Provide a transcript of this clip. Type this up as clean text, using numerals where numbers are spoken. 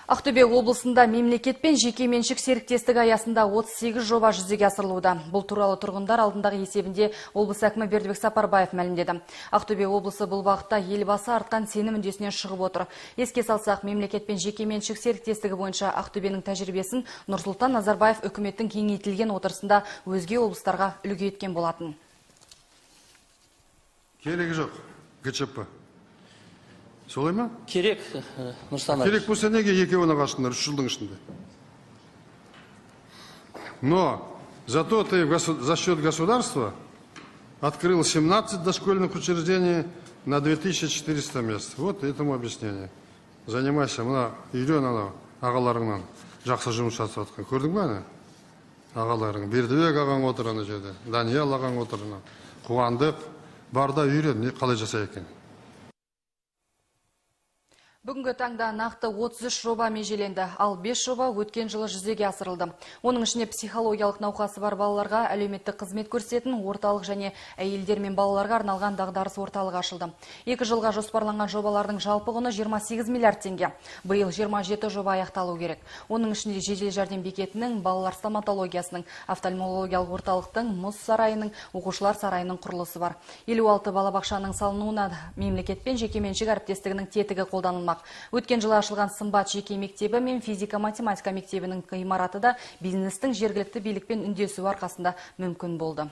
Ақтөбе облысында мемлекет пен жеке меншік серіктестік аясында 38 жоба жүзеге асырылуда. Бұл туралы тұрғындар алдындағы есебінде облыс әкімі Бердібек Сапарбаев мәлімдеді. Ақтөбе облысы бұл бағытта елбасы артқан сенім үдесінен шығып отыр. Еске салсақ, мемлекет пен жеке меншік серіктестігі бойынша Ақтөбенің тәжірибесін Нұрсұлтан Назарбаев үкіметтің кеңейтілген отырысында өзге облыстарға үлгі еткен болатын. Керегі жоқ, ГЧП. Солай ма? Керек, Нұрсұлтан. Керек болса неге екеуіне қашындар 3 жылдың ішінде? Но зато ты за счет государства открыл 17 дошкольных учреждений на 2400 мест. Вот этому объяснение. Занимайся, мына үйрен ана ағаларыңнан жақсы жұмыс жасап жатқан. Көрдің бе ана? Ағаларың Бердібек ағаң отыр ана жерде, Даниял ағаң отыр ана. Қуандық барда үйрен, не қалай жасай екен. Бүгінгі таңда нақты 33 жоба межеленді, ал 5 жоба өткен жылы жүзеге асырылды. Оның ішінде психологиялық науқасы бар балаларға әлеуметтік қызмет көрсететін орталық және әйелдер мен балаларға арналған дағдарыс орталығы ашылды. 2 жылға жоспарланған жобалардың жалпы құны 28 миллиард теңге. Биыл 27 жоба аяқталу керек. Оның ішінде жедел жәрдем бекетінің, балалар стоматологиясының, офтальмологиялық орталықтың, мұз сарайының, оқушылар сарайының құрылысы бар. 56 балабақшаның салынуына мемлекет пен жекеменшік әріптестігінің тетігі қолданылмақ. Өткен жылы ашылған Сымбат жеке мектебі мен физика-математика мектебінің ғимараты да бизнестің жергілікті билікпен үндесуі арқасында мүмкін болды.